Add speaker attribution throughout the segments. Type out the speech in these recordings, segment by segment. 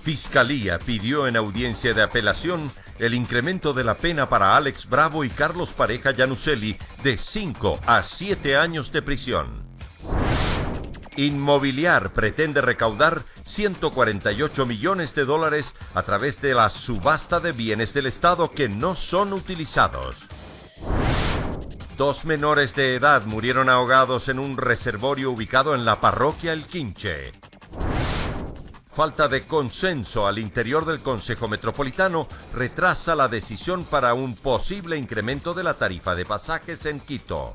Speaker 1: Fiscalía pidió en audiencia de apelación el incremento de la pena para Alex Bravo y Carlos Pareja Yanuseli de 5 a 7 años de prisión. Inmobiliar pretende recaudar 148 millones de dólares a través de la subasta de bienes del Estado que no son utilizados. 2 menores de edad murieron ahogados en un reservorio ubicado en la parroquia El Quinche. Falta de consenso al interior del Consejo Metropolitano retrasa la decisión para un posible incremento de la tarifa de pasajes en Quito.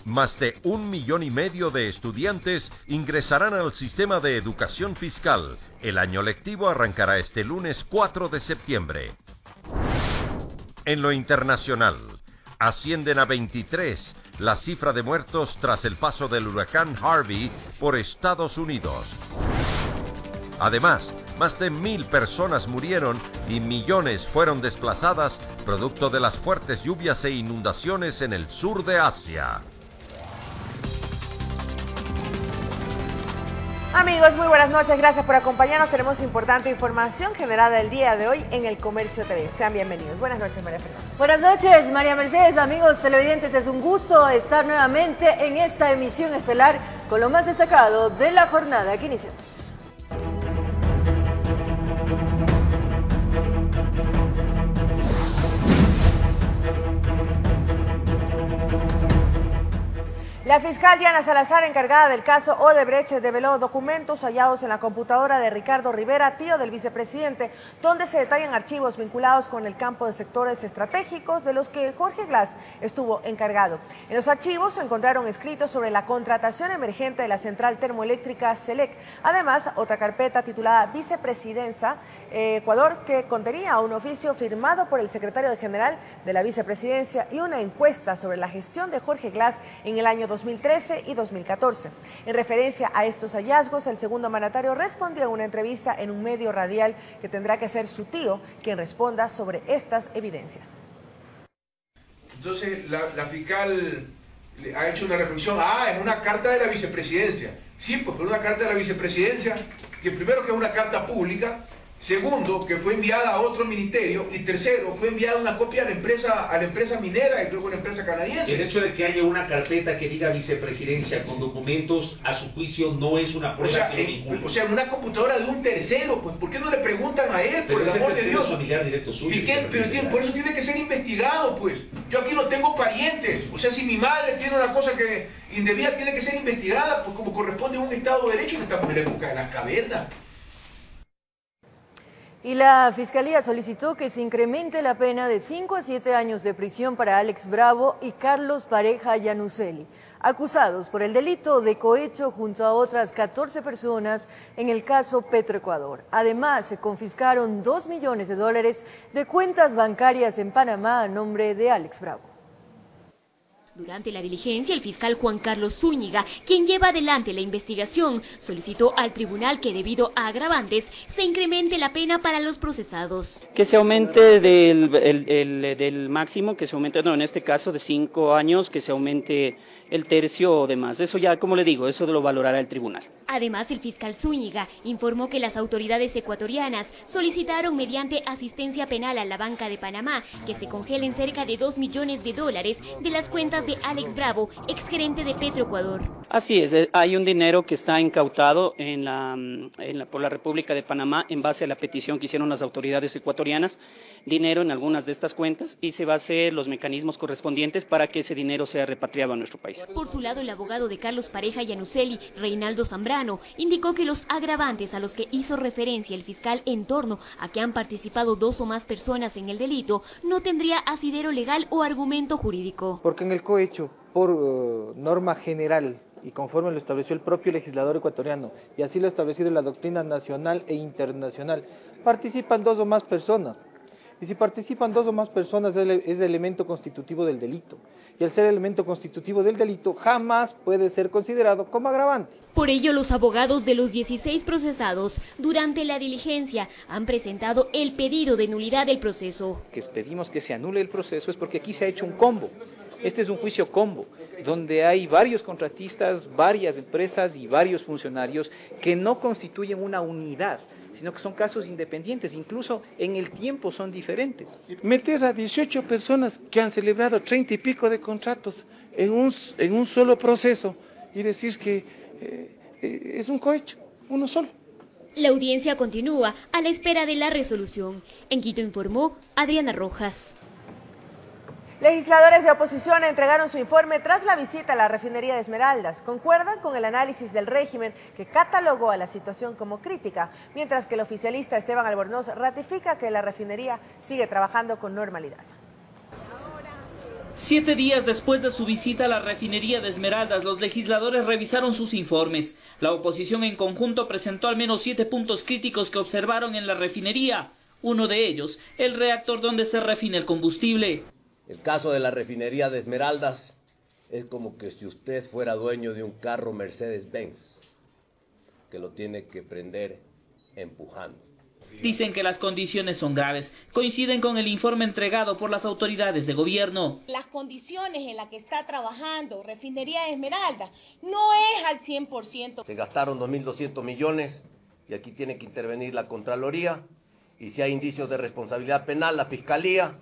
Speaker 1: Más de 1,5 millones de estudiantes ingresarán al sistema de educación fiscal. El año lectivo arrancará este lunes 4 de septiembre. En lo internacional, ascienden a 23 la cifra de muertos tras el paso del huracán Harvey por Estados Unidos. Además, más de 1,000 personas murieron y millones fueron desplazadas producto de las fuertes lluvias e inundaciones en el sur de Asia.
Speaker 2: Amigos, muy buenas noches, gracias por acompañarnos. Tenemos importante información generada el día de hoy en el Comercio TV. Sean bienvenidos. Buenas noches, María Fernanda.
Speaker 3: Buenas noches, María Mercedes. Amigos televidentes, es un gusto estar nuevamente en esta emisión estelar con lo más destacado de la jornada que iniciamos.
Speaker 2: La fiscal Diana Salazar, encargada del caso Odebrecht, develó documentos hallados en la computadora de Ricardo Rivera, tío del vicepresidente, donde se detallan archivos vinculados con el campo de sectores estratégicos de los que Jorge Glass estuvo encargado. En los archivos se encontraron escritos sobre la contratación emergente de la central termoeléctrica SELEC. Además, otra carpeta titulada Vicepresidencia Ecuador, que contenía un oficio firmado por el secretario general de la vicepresidencia y una encuesta sobre la gestión de Jorge Glass en el año 2013 y 2014. En referencia a estos hallazgos, el segundo mandatario respondió a una entrevista en un medio radial que tendrá que ser su tío quien responda sobre estas evidencias.
Speaker 4: Entonces, la fiscal ha hecho una reflexión, es una carta de la vicepresidencia. Sí, pues es una carta de la vicepresidencia, que primero que es una carta pública, segundo, que fue enviada a otro ministerio, y tercero, fue enviada una copia a la empresa minera y luego a una empresa canadiense.
Speaker 5: El hecho de que haya una carpeta que diga vicepresidencia con documentos, a su juicio, no es una prueba que lo vincule.
Speaker 4: O sea, una computadora de un tercero, pues ¿por qué no le preguntan a él,
Speaker 5: pero
Speaker 4: por el amor de Dios?
Speaker 5: Familiar directo suyo.
Speaker 4: Pero por eso tiene que ser investigado, pues. Yo aquí no tengo parientes. O sea, si mi madre tiene una cosa que indebida, tiene que ser investigada, pues como corresponde a un Estado de Derecho. Estamos en la época de las cavernas.
Speaker 3: Y la Fiscalía solicitó que se incremente la pena de 5 a 7 años de prisión para Alex Bravo y Carlos Pareja Yanuseli, acusados por el delito de cohecho junto a otras 14 personas en el caso Petroecuador. Además, se confiscaron 2 millones de dólares de cuentas bancarias en Panamá a nombre de Alex Bravo.
Speaker 6: Durante la diligencia, el fiscal Juan Carlos Zúñiga, quien lleva adelante la investigación, solicitó al tribunal que debido a agravantes se incremente la pena para los procesados.
Speaker 7: Que se aumente del máximo, que se aumente, no, en este caso de 5 años, que se aumente el tercio o demás. Eso ya, como le digo, eso lo valorará el tribunal.
Speaker 6: Además, el fiscal Zúñiga informó que las autoridades ecuatorianas solicitaron mediante asistencia penal a la Banca de Panamá que se congelen cerca de 2 millones de dólares de las cuentas de Alex Bravo, exgerente de Petroecuador.
Speaker 7: Así es, hay un dinero que está incautado por la República de Panamá en base a la petición que hicieron las autoridades ecuatorianas, dinero en algunas de estas cuentas, y se va a hacer los mecanismos correspondientes para que ese dinero sea repatriado a nuestro país.
Speaker 6: Por su lado, el abogado de Carlos Pareja Yanuseli, Reinaldo Zambrano, indicó que los agravantes a los que hizo referencia el fiscal en torno a que han participado 2 o más personas en el delito no tendría asidero legal o argumento jurídico.
Speaker 8: Porque en el cohecho, por norma general y conforme lo estableció el propio legislador ecuatoriano, y así lo ha establecido la doctrina nacional e internacional, participan 2 o más personas. Y si participan 2 o más personas es el elemento constitutivo del delito. Y al ser elemento constitutivo del delito jamás puede ser considerado como agravante.
Speaker 6: Por ello, los abogados de los 16 procesados durante la diligencia han presentado el pedido de nulidad del proceso.
Speaker 8: Que pedimos que se anule el proceso es porque aquí se ha hecho un combo. Este es un juicio combo, donde hay varios contratistas, varias empresas y varios funcionarios que no constituyen una unidad.
Speaker 9: sino que son casos independientes, incluso en el tiempo son diferentes.
Speaker 8: Meter a 18 personas que han celebrado 30 y pico de contratos en un solo proceso y decir que es un cohecho, uno solo.
Speaker 6: La audiencia continúa a la espera de la resolución. En Quito informó Adriana Rojas.
Speaker 2: Legisladores de oposición entregaron su informe tras la visita a la refinería de Esmeraldas. Concuerdan con el análisis del régimen que catalogó a la situación como crítica, mientras que el oficialista Esteban Albornoz ratifica que la refinería sigue trabajando con normalidad.
Speaker 10: 7 días después de su visita a la refinería de Esmeraldas, los legisladores revisaron sus informes. La oposición en conjunto presentó al menos 7 puntos críticos que observaron en la refinería. Uno de ellos, el reactor donde se refina el combustible.
Speaker 11: El caso de la refinería de Esmeraldas es como que si usted fuera dueño de un carro Mercedes-Benz, que lo tiene que prender empujando.
Speaker 10: Dicen que las condiciones son graves. Coinciden con el informe entregado por las autoridades de gobierno.
Speaker 12: Las condiciones en las que está trabajando Refinería de Esmeraldas no es al 100%.
Speaker 11: Se gastaron 2.200 millones y aquí tiene que intervenir la Contraloría y si hay indicios de responsabilidad penal, la Fiscalía.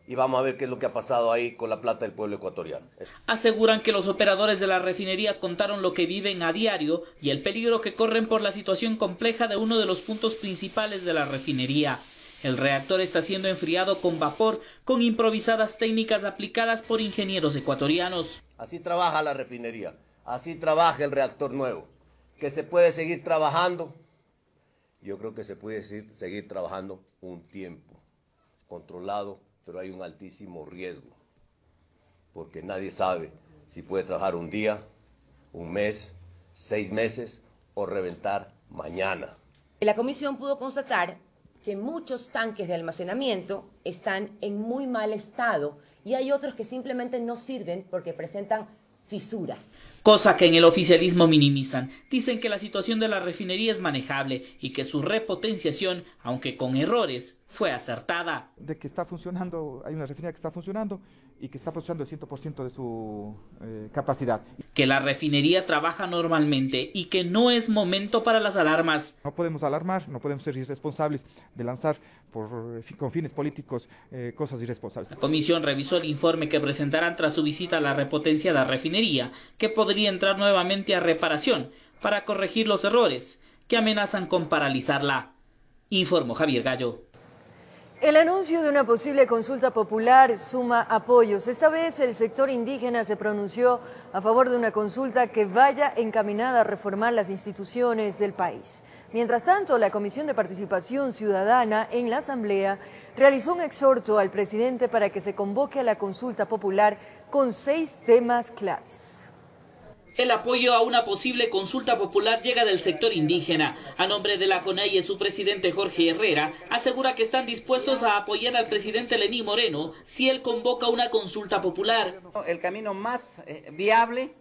Speaker 11: Y vamos a ver qué es lo que ha pasado ahí con la plata del pueblo ecuatoriano.
Speaker 10: Aseguran que los operadores de la refinería contaron lo que viven a diario y el peligro que corren por la situación compleja de uno de los puntos principales de la refinería. El reactor está siendo enfriado con vapor, con improvisadas técnicas aplicadas por ingenieros ecuatorianos.
Speaker 11: Así trabaja la refinería, así trabaja el reactor nuevo. Que se puede seguir trabajando, yo creo que se puede seguir trabajando un tiempo, controlado, pero hay un altísimo riesgo, porque nadie sabe si puede trabajar un día, un mes, 6 meses o reventar mañana.
Speaker 13: La comisión pudo constatar que muchos tanques de almacenamiento están en muy mal estado y hay otros que simplemente no sirven porque presentan fisuras.
Speaker 10: Cosa que en el oficialismo minimizan. Dicen que la situación de la refinería es manejable y que su repotenciación, aunque con errores, fue acertada.
Speaker 14: De que está funcionando, hay una refinería que está funcionando y que está funcionando el 100% de su capacidad.
Speaker 10: Que la refinería trabaja normalmente y que no es momento para las alarmas.
Speaker 14: No podemos alarmar, no podemos ser irresponsables de lanzar con fines políticos cosas irresponsables.
Speaker 10: La comisión revisó el informe que presentarán tras su visita a la repotenciada refinería, que podría entrar nuevamente a reparación para corregir los errores que amenazan con paralizarla. Informó Javier Gallo.
Speaker 3: El anuncio de una posible consulta popular suma apoyos. Esta vez el sector indígena se pronunció a favor de una consulta que vaya encaminada a reformar las instituciones del país. Mientras tanto, la Comisión de Participación Ciudadana en la Asamblea realizó un exhorto al presidente para que se convoque a la consulta popular con 6 temas claves.
Speaker 10: El apoyo a una posible consulta popular llega del sector indígena. A nombre de la CONAIE, su presidente Jorge Herrera asegura que están dispuestos a apoyar al presidente Lenín Moreno si él convoca una consulta popular.
Speaker 15: El camino más viable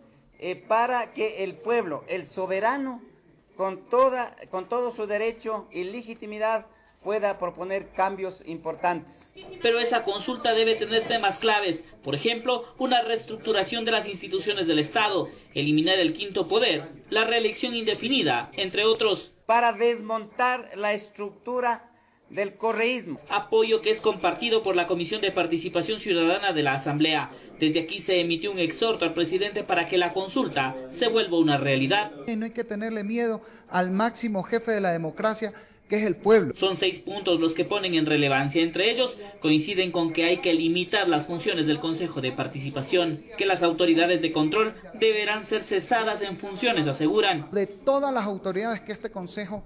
Speaker 15: para que el pueblo, el soberano, con todo su derecho y legitimidad, pueda proponer cambios importantes.
Speaker 10: Pero esa consulta debe tener temas claves, por ejemplo, una reestructuración de las instituciones del Estado, eliminar el quinto poder, la reelección indefinida, entre otros.
Speaker 15: Para desmontar la estructura del correísmo.
Speaker 10: Apoyo que es compartido por la Comisión de Participación Ciudadana de la Asamblea. Desde aquí se emitió un exhorto al presidente para que la consulta se vuelva una realidad.
Speaker 16: No hay que tenerle miedo al máximo jefe de la democracia, que es el pueblo.
Speaker 10: Son 6 puntos los que ponen en relevancia. Entre ellos, coinciden con que hay que limitar las funciones del Consejo de Participación, que las autoridades de control deberán ser cesadas en funciones, aseguran.
Speaker 16: De todas las autoridades que este Consejo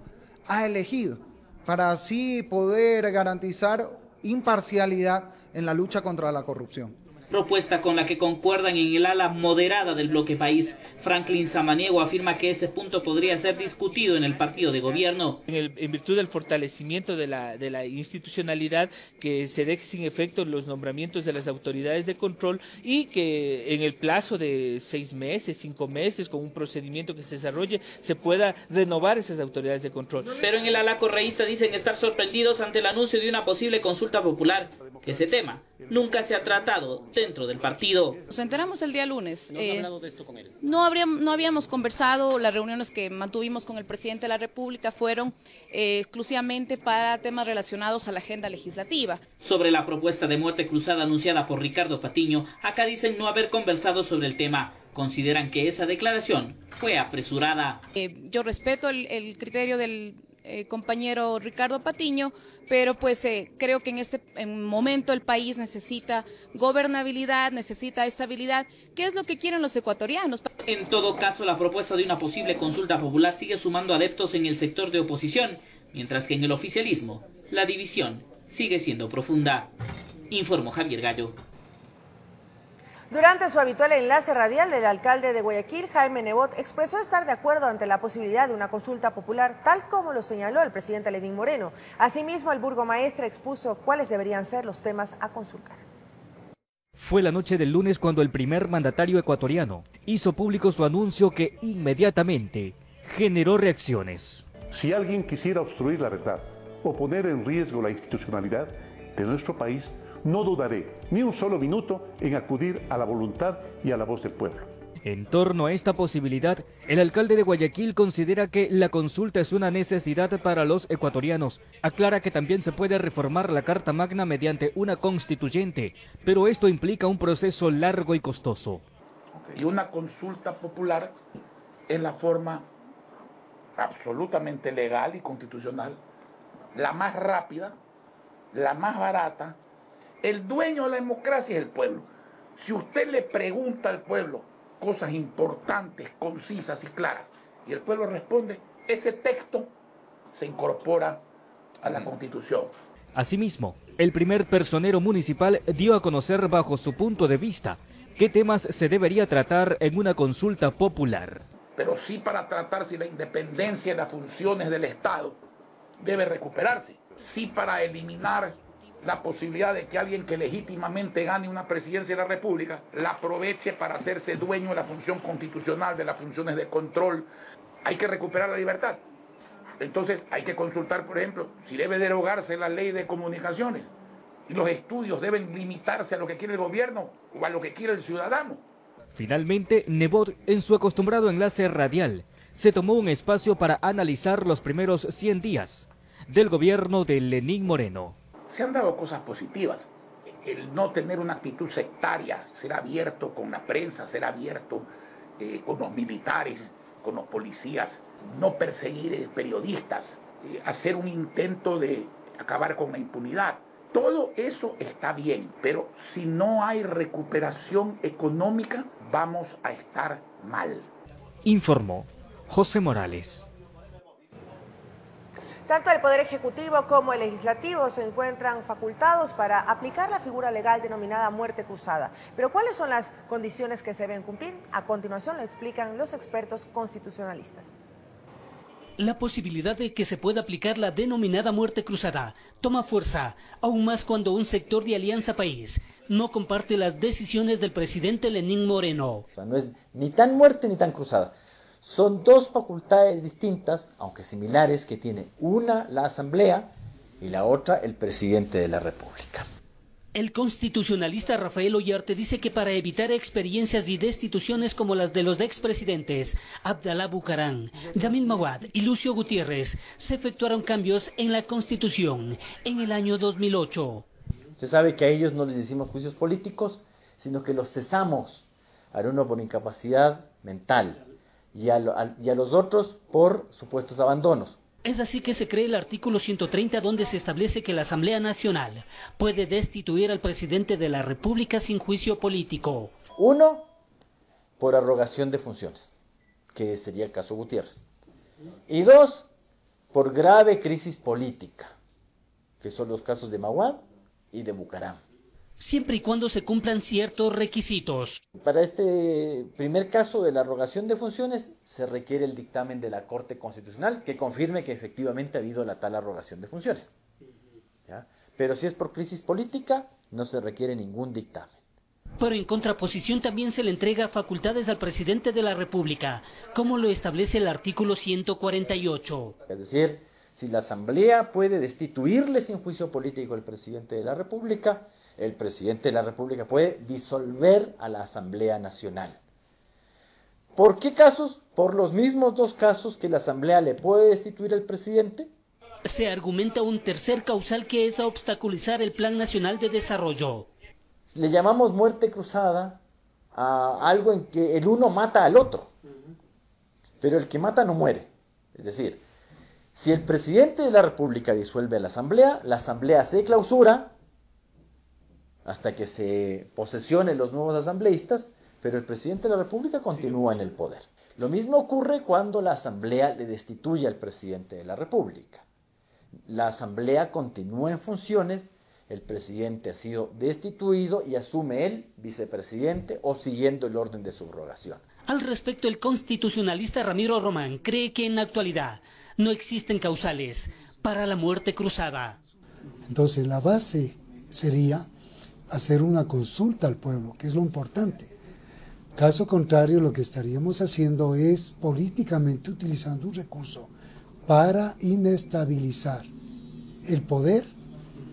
Speaker 16: ha elegido, para así poder garantizar imparcialidad en la lucha contra la corrupción.
Speaker 10: Propuesta con la que concuerdan en el ala moderada del bloque país. Franklin Samaniego afirma que ese punto podría ser discutido en el partido de gobierno.
Speaker 9: En virtud del fortalecimiento de la institucionalidad, que se deje sin efecto los nombramientos de las autoridades de control y que en el plazo de 6 meses, 5 meses, con un procedimiento que se desarrolle, se pueda renovar esas autoridades de control.
Speaker 10: Pero en el ala correísta dicen estar sorprendidos ante el anuncio de una posible consulta popular. Ese tema nunca se ha tratado dentro del partido.
Speaker 17: Nos enteramos el día lunes.
Speaker 7: ¿No han hablado de esto con él?
Speaker 17: No habíamos conversado. Las reuniones que mantuvimos con el presidente de la República fueron exclusivamente para temas relacionados a la agenda legislativa.
Speaker 10: Sobre la propuesta de muerte cruzada anunciada por Ricardo Patiño, acá dicen no haber conversado sobre el tema. Consideran que esa declaración fue apresurada.
Speaker 17: Yo respeto el criterio del compañero Ricardo Patiño, pero pues creo que en este momento el país necesita gobernabilidad, necesita estabilidad, que es lo que quieren los ecuatorianos.
Speaker 10: En todo caso, la propuesta de una posible consulta popular sigue sumando adeptos en el sector de oposición, mientras que en el oficialismo la división sigue siendo profunda. Informó Javier Gallo.
Speaker 2: Durante su habitual enlace radial, el alcalde de Guayaquil, Jaime Nebot, expresó estar de acuerdo ante la posibilidad de una consulta popular, tal como lo señaló el presidente Lenín Moreno. Asimismo, el burgomaestre expuso cuáles deberían ser los temas a consultar.
Speaker 18: Fue la noche del lunes cuando el primer mandatario ecuatoriano hizo público su anuncio que inmediatamente generó reacciones.
Speaker 19: Si alguien quisiera obstruir la verdad o poner en riesgo la institucionalidad de nuestro país, no dudaré ni un solo minuto en acudir a la voluntad y a la voz del pueblo.
Speaker 18: En torno a esta posibilidad, el alcalde de Guayaquil considera que la consulta es una necesidad para los ecuatorianos. Aclara que también se puede reformar la Carta Magna mediante una constituyente, pero esto implica un proceso largo y costoso.
Speaker 20: Y una consulta popular es la forma absolutamente legal y constitucional, la más rápida, la más barata. El dueño de la democracia es el pueblo. Si usted le pregunta al pueblo cosas importantes, concisas y claras, y el pueblo responde, ese texto se incorpora a la Constitución.
Speaker 18: Asimismo, el primer personero municipal dio a conocer bajo su punto de vista qué temas se debería tratar en una consulta popular.
Speaker 20: Pero sí para tratar si la independencia de las funciones del Estado debe recuperarse, sí para eliminar la posibilidad de que alguien que legítimamente gane una presidencia de la República la aproveche para hacerse dueño de la función constitucional, de las funciones de control. Hay que recuperar la libertad. Entonces hay que consultar, por ejemplo, si debe derogarse la ley de comunicaciones. Y los estudios deben limitarse a lo que quiere el gobierno o a lo que quiere el ciudadano.
Speaker 18: Finalmente, Nebot, en su acostumbrado enlace radial, se tomó un espacio para analizar los primeros 100 días del gobierno de Lenín Moreno.
Speaker 20: Se han dado cosas positivas. El no tener una actitud sectaria, ser abierto con la prensa, ser abierto con los militares, con los policías, no perseguir periodistas, hacer un intento de acabar con la impunidad. Todo eso está bien, pero si no hay recuperación económica, vamos a estar mal.
Speaker 18: Informó José Morales.
Speaker 2: Tanto el Poder Ejecutivo como el Legislativo se encuentran facultados para aplicar la figura legal denominada muerte cruzada. Pero ¿cuáles son las condiciones que se deben cumplir? A continuación lo explican los expertos constitucionalistas.
Speaker 21: La posibilidad de que se pueda aplicar la denominada muerte cruzada toma fuerza, aún más cuando un sector de Alianza País no comparte las decisiones del presidente Lenín Moreno.
Speaker 22: O sea, no es ni tan muerte ni tan cruzada. Son dos facultades distintas, aunque similares, que tiene una la Asamblea y la otra el Presidente de la República.
Speaker 21: El constitucionalista Rafael Ollarte dice que para evitar experiencias y destituciones como las de los expresidentes Abdalá Bucaram, Yamil Mawad y Lucio Gutiérrez, se efectuaron cambios en la Constitución en el año 2008.
Speaker 22: Usted sabe que a ellos no les hicimos juicios políticos, sino que los cesamos, a uno por incapacidad mental y a los otros por supuestos abandonos.
Speaker 21: Es así que se cree el artículo 130 donde se establece que la Asamblea Nacional puede destituir al presidente de la República sin juicio político.
Speaker 22: Uno, por arrogación de funciones, que sería el caso Gutiérrez. Y dos, por grave crisis política, que son los casos de Mawad y de Bucaram.
Speaker 21: Siempre y cuando se cumplan ciertos requisitos.
Speaker 22: Para este primer caso de la arrogación de funciones se requiere el dictamen de la Corte Constitucional que confirme que efectivamente ha habido la tal arrogación de funciones. ¿Ya? Pero si es por crisis política, no se requiere ningún dictamen.
Speaker 21: Pero en contraposición también se le entrega facultades al presidente de la República, como lo establece el artículo 148.
Speaker 22: Es decir, si la Asamblea puede destituirle sin juicio político al presidente de la República, el presidente de la República puede disolver a la Asamblea Nacional. ¿Por qué casos? Por los mismos dos casos que la Asamblea le puede destituir al presidente.
Speaker 21: Se argumenta un tercer causal que es obstaculizar el Plan Nacional de Desarrollo.
Speaker 22: Le llamamos muerte cruzada a algo en que el uno mata al otro, pero el que mata no muere. Es decir, si el presidente de la República disuelve a la Asamblea se clausura hasta que se posesionen los nuevos asambleístas, pero el presidente de la República continúa en el poder. Lo mismo ocurre cuando la Asamblea le destituye al presidente de la República. La Asamblea continúa en funciones, el presidente ha sido destituido y asume el vicepresidente o siguiendo el orden de subrogación.
Speaker 21: Al respecto, el constitucionalista Ramiro Román cree que en la actualidad no existen causales para la muerte cruzada.
Speaker 1: Entonces la base sería hacer una consulta al pueblo, que es lo importante. Caso contrario, lo que estaríamos haciendo es políticamente utilizando un recurso para inestabilizar el poder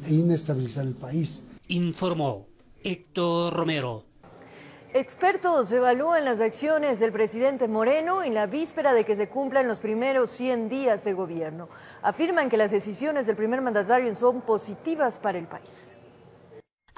Speaker 1: e inestabilizar el país.
Speaker 21: Informó Héctor Romero.
Speaker 3: Expertos evalúan las acciones del presidente Moreno en la víspera de que se cumplan los primeros 100 días de gobierno. Afirman que las decisiones del primer mandatario son positivas para el país.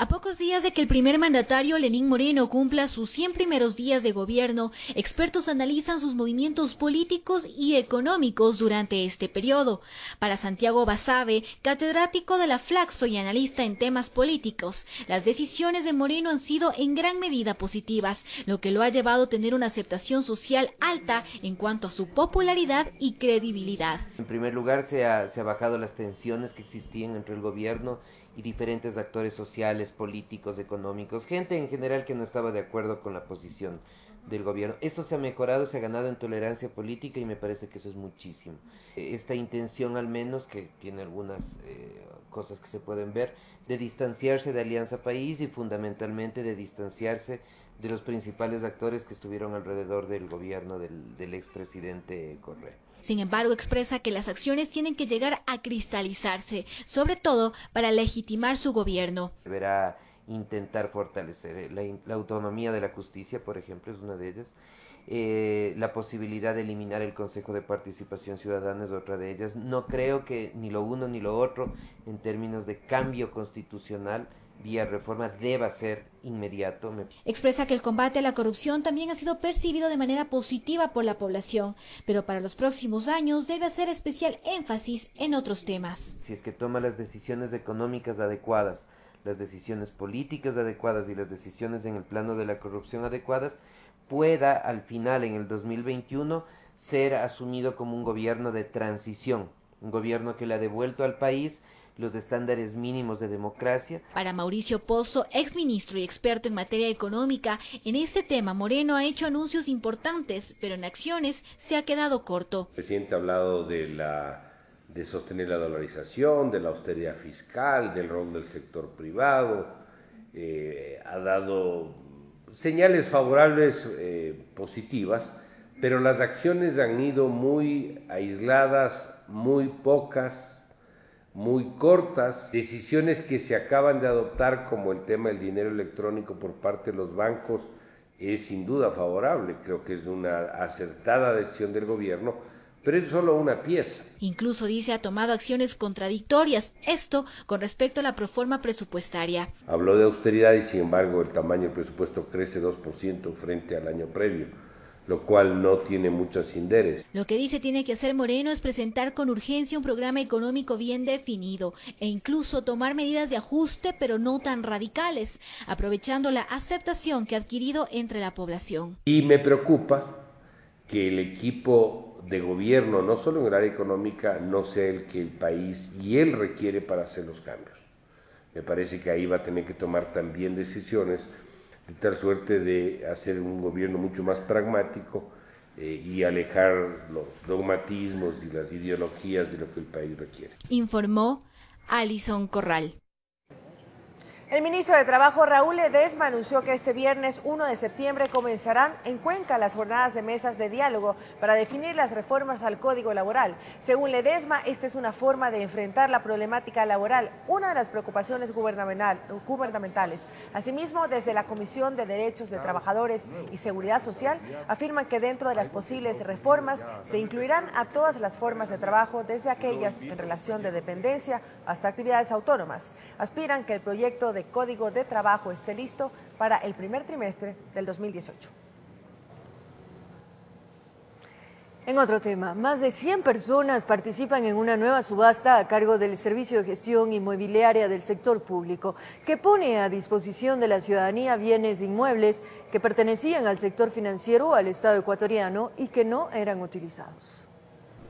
Speaker 6: A pocos días de que el primer mandatario Lenín Moreno cumpla sus 100 primeros días de gobierno, expertos analizan sus movimientos políticos y económicos durante este periodo. Para Santiago Basabe, catedrático de la Flaxo y analista en temas políticos, las decisiones de Moreno han sido en gran medida positivas, lo que lo ha llevado a tener una aceptación social alta en cuanto a su popularidad y credibilidad.
Speaker 5: En primer lugar, se ha bajado las tensiones que existían entre el gobierno y diferentes actores sociales, políticos, económicos, gente en general que no estaba de acuerdo con la posición del gobierno. Esto se ha mejorado, se ha ganado en tolerancia política y me parece que eso es muchísimo. Esta intención al menos, que tiene algunas cosas que se pueden ver, de distanciarse de Alianza País y fundamentalmente de distanciarse de los principales actores que estuvieron alrededor del gobierno del expresidente Correa.
Speaker 6: Sin embargo, expresa que las acciones tienen que llegar a cristalizarse, sobre todo para legitimar su gobierno.
Speaker 5: Deberá intentar fortalecer la autonomía de la justicia, por ejemplo, es una de ellas. La posibilidad de eliminar el Consejo de Participación Ciudadana es otra de ellas. No creo que ni lo uno ni lo otro, en términos de cambio constitucional, vía reforma, deba ser inmediato.
Speaker 6: Expresa que el combate a la corrupción también ha sido percibido de manera positiva por la población, pero para los próximos años debe hacer especial énfasis en otros temas.
Speaker 5: Si es que toma las decisiones económicas adecuadas, las decisiones políticas adecuadas y las decisiones en el plano de la corrupción adecuadas, pueda al final, en el 2021, ser asumido como un gobierno de transición, un gobierno que le ha devuelto al país los estándares mínimos de democracia.
Speaker 6: Para Mauricio Pozo, exministro y experto en materia económica, en este tema Moreno ha hecho anuncios importantes, pero en acciones se ha quedado corto.
Speaker 23: El presidente ha hablado de sostener la dolarización, de la austeridad fiscal, del rol del sector privado, ha dado señales favorables positivas, pero las acciones han ido muy aisladas, muy pocas, muy cortas, decisiones que se acaban de adoptar como el tema del dinero electrónico por parte de los bancos es sin duda favorable, creo que es una acertada decisión del gobierno, pero es solo una pieza.
Speaker 6: Incluso dice ha tomado acciones contradictorias, esto con respecto a la proforma presupuestaria.
Speaker 23: Habló de austeridad y sin embargo el tamaño del presupuesto crece 2% frente al año previo, lo cual no tiene muchos intereses.
Speaker 6: Lo que dice tiene que hacer Moreno es presentar con urgencia un programa económico bien definido e incluso tomar medidas de ajuste pero no tan radicales, aprovechando la aceptación que ha adquirido entre la población.
Speaker 23: Y me preocupa que el equipo de gobierno, no solo en el área económica, no sea el que el país y él requiere para hacer los cambios. Me parece que ahí va a tener que tomar también decisiones de tal suerte de hacer un gobierno mucho más pragmático y alejar los dogmatismos y las ideologías de lo que el país requiere.
Speaker 6: Informó Alison Corral.
Speaker 2: El ministro de Trabajo, Raúl Ledesma, anunció que este viernes 1 de septiembre comenzarán en Cuenca las jornadas de mesas de diálogo para definir las reformas al Código Laboral. Según Ledesma, esta es una forma de enfrentar la problemática laboral, una de las preocupaciones gubernamentales. Asimismo, desde la Comisión de Derechos de Trabajadores y Seguridad Social, afirman que dentro de las posibles reformas se incluirán a todas las formas de trabajo, desde aquellas en relación de dependencia hasta actividades autónomas. Aspiran que el proyecto de Código de Trabajo esté listo para el primer trimestre del 2018.
Speaker 3: En otro tema, más de 100 personas participan en una nueva subasta a cargo del Servicio de Gestión Inmobiliaria del Sector Público, que pone a disposición de la ciudadanía bienes inmuebles que pertenecían al sector financiero o al Estado ecuatoriano y que no eran utilizados.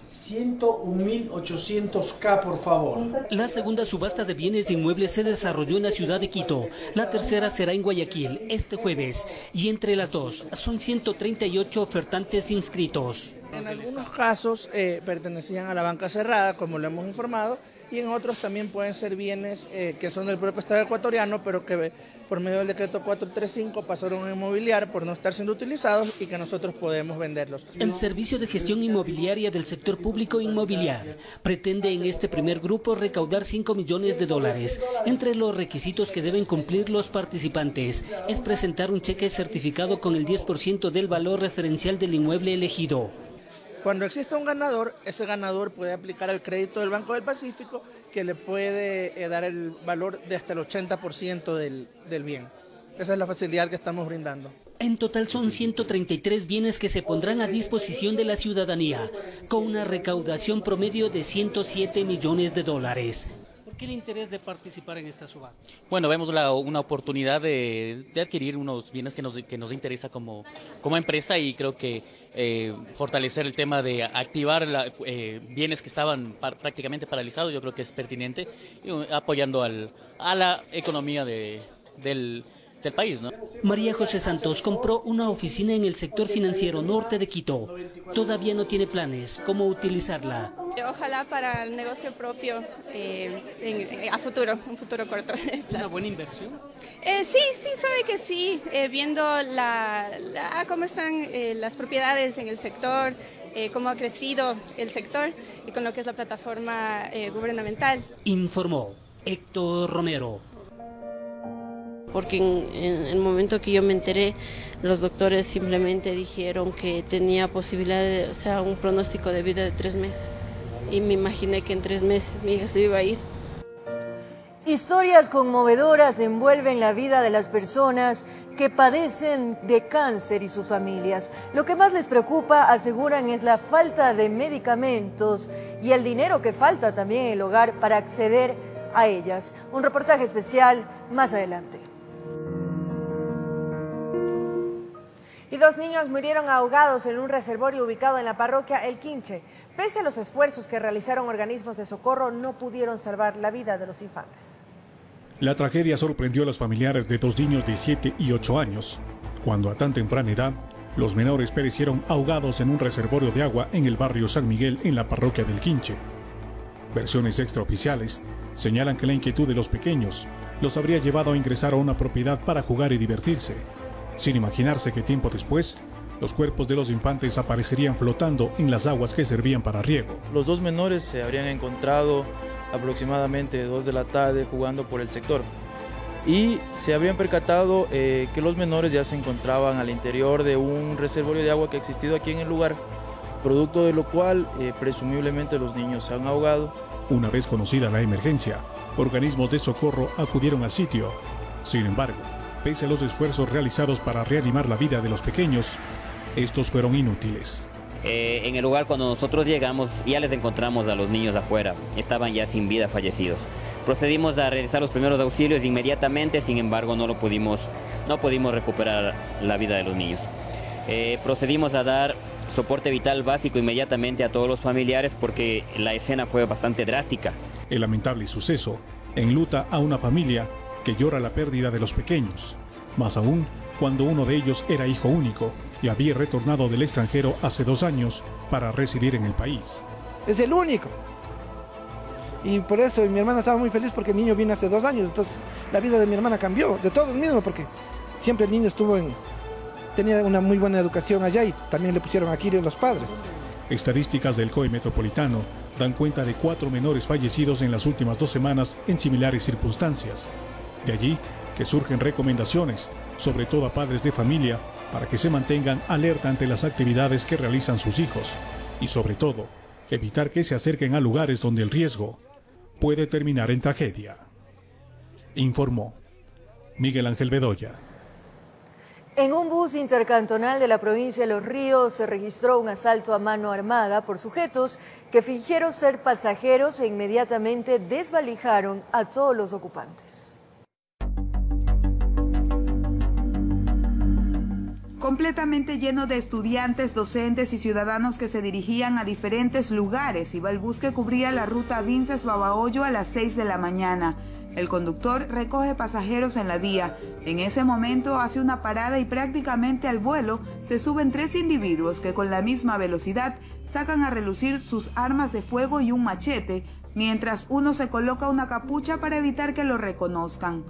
Speaker 4: 101.800K, por favor.
Speaker 21: La segunda subasta de bienes inmuebles se desarrolló en la ciudad de Quito. La tercera será en Guayaquil este jueves. Y entre las dos son 138 ofertantes inscritos.
Speaker 4: En algunos casos pertenecían a la banca cerrada, como lo hemos informado, y en otros también pueden ser bienes que son del propio Estado ecuatoriano, pero que por medio del decreto 435 pasaron a inmobiliar por no estar siendo utilizados y que nosotros podemos venderlos.
Speaker 21: El Servicio de Gestión Inmobiliaria del Sector Público Inmobiliar pretende en este primer grupo recaudar $5 millones. Entre los requisitos que deben cumplir los participantes es presentar un cheque certificado con el 10% del valor referencial del inmueble elegido.
Speaker 4: Cuando exista un ganador, ese ganador puede aplicar el crédito del Banco del Pacífico, que le puede dar el valor de hasta el 80% del bien. Esa es la facilidad que estamos brindando.
Speaker 21: En total son 133 bienes que se pondrán a disposición de la ciudadanía, con una recaudación promedio de $107 millones. ¿Por qué el interés de participar en esta subasta?
Speaker 8: Bueno, vemos una oportunidad de adquirir unos bienes que nos interesa como empresa, y creo que fortalecer el tema de activar bienes que estaban prácticamente paralizados, yo creo que es pertinente, apoyando a la economía del país, ¿no?
Speaker 21: María José Santos compró una oficina en el sector financiero norte de Quito. Todavía no tiene planes cómo utilizarla.
Speaker 12: Ojalá para el negocio propio a futuro, un futuro corto.
Speaker 21: ¿Una buena inversión?
Speaker 12: Sí, sabe que sí, viendo cómo están las propiedades en el sector, cómo ha crecido el sector y con lo que es la plataforma gubernamental.
Speaker 21: Informó Héctor Romero.
Speaker 24: Porque en el momento que yo me enteré, los doctores simplemente dijeron que tenía posibilidad un pronóstico de vida de 3 meses. Y me imaginé que en 3 meses mi hija se iba a ir.
Speaker 3: Historias conmovedoras envuelven la vida de las personas que padecen de cáncer y sus familias. Lo que más les preocupa, aseguran, es la falta de medicamentos y el dinero que falta también en el hogar para acceder a ellas. Un reportaje especial más adelante. Y 2 niños murieron ahogados en un reservorio ubicado en la parroquia El Quinche. Pese a los esfuerzos que realizaron organismos de socorro, no pudieron salvar la vida de los infantes.
Speaker 25: La tragedia sorprendió a los familiares de 2 niños de 7 y 8 años, cuando a tan temprana edad, los menores perecieron ahogados en un reservorio de agua en el barrio San Miguel, en la parroquia del Quinche. Versiones extraoficiales señalan que la inquietud de los pequeños los habría llevado a ingresar a una propiedad para jugar y divertirse, sin imaginarse que tiempo después, los cuerpos de los infantes aparecerían flotando en las aguas que servían para riego.
Speaker 26: Los 2 menores se habrían encontrado aproximadamente 2 de la tarde jugando por el sector y se habrían percatado que los menores ya se encontraban al interior de un reservorio de agua que ha existido aquí en el lugar, producto de lo cual presumiblemente los niños se han ahogado.
Speaker 25: Una vez conocida la emergencia, organismos de socorro acudieron al sitio. Sin embargo, pese a los esfuerzos realizados para reanimar la vida de los pequeños, estos fueron inútiles.
Speaker 27: En el lugar, cuando nosotros llegamos, ya les encontramos a los niños afuera, estaban ya sin vida, fallecidos. Procedimos a realizar los primeros auxilios inmediatamente, sin embargo no pudimos recuperar la vida de los niños. Procedimos a dar soporte vital básico inmediatamente a todos los familiares porque la escena fue bastante drástica.
Speaker 25: El lamentable suceso enluta a una familia que llora la pérdida de los pequeños, más aún cuando uno de ellos era hijo único y había retornado del extranjero hace 2 años para residir en el país.
Speaker 4: Es el único. Y por eso mi hermana estaba muy feliz porque el niño vino hace 2 años, entonces la vida de mi hermana cambió, de todos mismos, porque siempre el niño tenía una muy buena educación allá y también le pusieron aquí los padres.
Speaker 25: Estadísticas del COE Metropolitano dan cuenta de 4 menores fallecidos en las últimas 2 semanas en similares circunstancias. De allí que surgen recomendaciones, sobre todo a padres de familia, para que se mantengan alerta ante las actividades que realizan sus hijos y sobre todo, evitar que se acerquen a lugares donde el riesgo puede terminar en tragedia. Informó Miguel Ángel Bedoya.
Speaker 3: En un bus intercantonal de la provincia de Los Ríos se registró un asalto a mano armada por sujetos que fingieron ser pasajeros e inmediatamente desvalijaron a todos los ocupantes.
Speaker 7: Completamente lleno de estudiantes, docentes y ciudadanos que se dirigían a diferentes lugares, iba el bus que cubría la ruta Vinces-Babahoyo a las 6 de la mañana. El conductor recoge pasajeros en la vía. En ese momento hace una parada y prácticamente al vuelo se suben 3 individuos que con la misma velocidad sacan a relucir sus armas de fuego y un machete, mientras uno se coloca una capucha para evitar que lo reconozcan.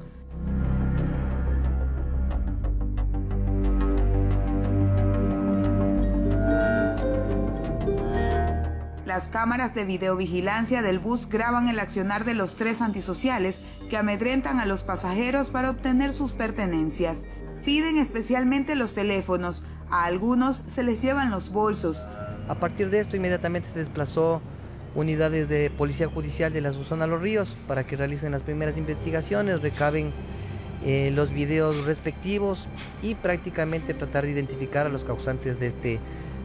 Speaker 7: Las cámaras de videovigilancia del bus graban el accionar de los 3 antisociales que amedrentan a los pasajeros para obtener sus pertenencias. Piden especialmente los teléfonos, a algunos se les llevan los bolsos.
Speaker 9: A partir de esto inmediatamente se desplazó unidades de Policía Judicial de la zona Los Ríos para que realicen las primeras investigaciones, recaben los videos respectivos y prácticamente tratar de identificar a los causantes de este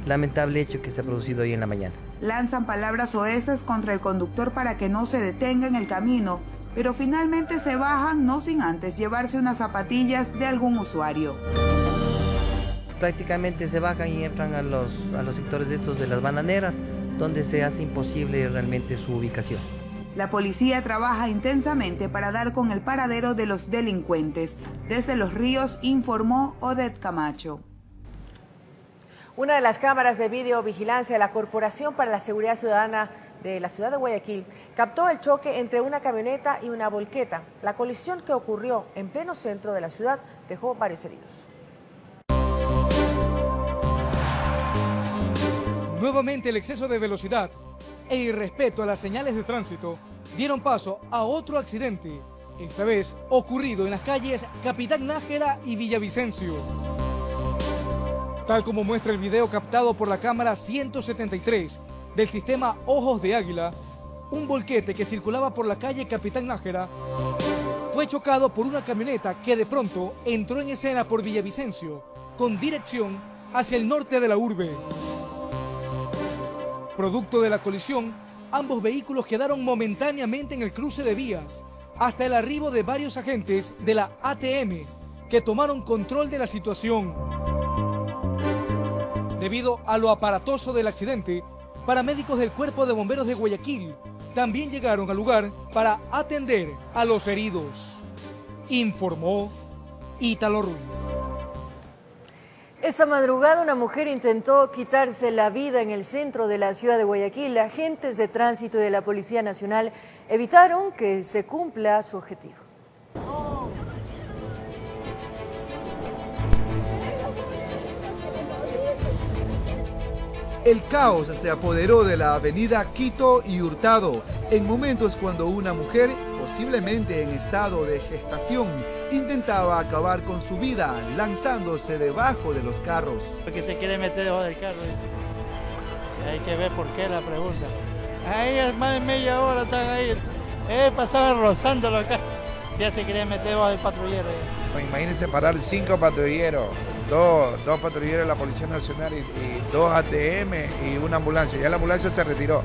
Speaker 9: lamentable hecho que se ha producido hoy en la mañana.
Speaker 7: Lanzan palabras soeces contra el conductor para que no se detenga en el camino, pero finalmente se bajan no sin antes llevarse unas zapatillas de algún usuario.
Speaker 9: Prácticamente se bajan y entran a los sectores de estos de las bananeras, donde se hace imposible realmente su ubicación.
Speaker 7: La policía trabaja intensamente para dar con el paradero de los delincuentes. Desde Los Ríos informó Odette Camacho.
Speaker 2: Una de las cámaras de videovigilancia de la Corporación para la Seguridad Ciudadana de la ciudad de Guayaquil captó el choque entre una camioneta y una volqueta. La colisión que ocurrió en pleno centro de la ciudad dejó varios heridos.
Speaker 11: Nuevamente el exceso de velocidad e irrespeto a las señales de tránsito dieron paso a otro accidente, esta vez ocurrido en las calles Capitán Nájera y Villavicencio. Tal como muestra el video captado por la cámara 173 del sistema Ojos de Águila, un volquete que circulaba por la calle Capitán Nájera fue chocado por una camioneta que de pronto entró en escena por Villavicencio con dirección hacia el norte de la urbe. Producto de la colisión, ambos vehículos quedaron momentáneamente en el cruce de vías hasta el arribo de varios agentes de la ATM que tomaron control de la situación. Debido a lo aparatoso del accidente, paramédicos del Cuerpo de Bomberos de Guayaquil también llegaron al lugar para atender a los heridos. Informó Ítalo Ruiz.
Speaker 3: Esta madrugada una mujer intentó quitarse la vida en el centro de la ciudad de Guayaquil. Agentes de tránsito y de la Policía Nacional evitaron que se cumpla su objetivo.
Speaker 13: El caos se apoderó de la avenida Quito y Hurtado en momentos cuando una mujer, posiblemente en estado de gestación, intentaba acabar con su vida lanzándose debajo de los carros.
Speaker 14: Porque se quiere meter debajo del carro. Hay que ver por qué la pregunta. Ahí es más de media hora están ahí. Pasaban rozándolo acá. Ya se quería meter debajo del patrullero.
Speaker 15: Imagínense parar 5 patrulleros. Dos patrulleros de la Policía Nacional y 2 ATM y una ambulancia. Ya la ambulancia se retiró.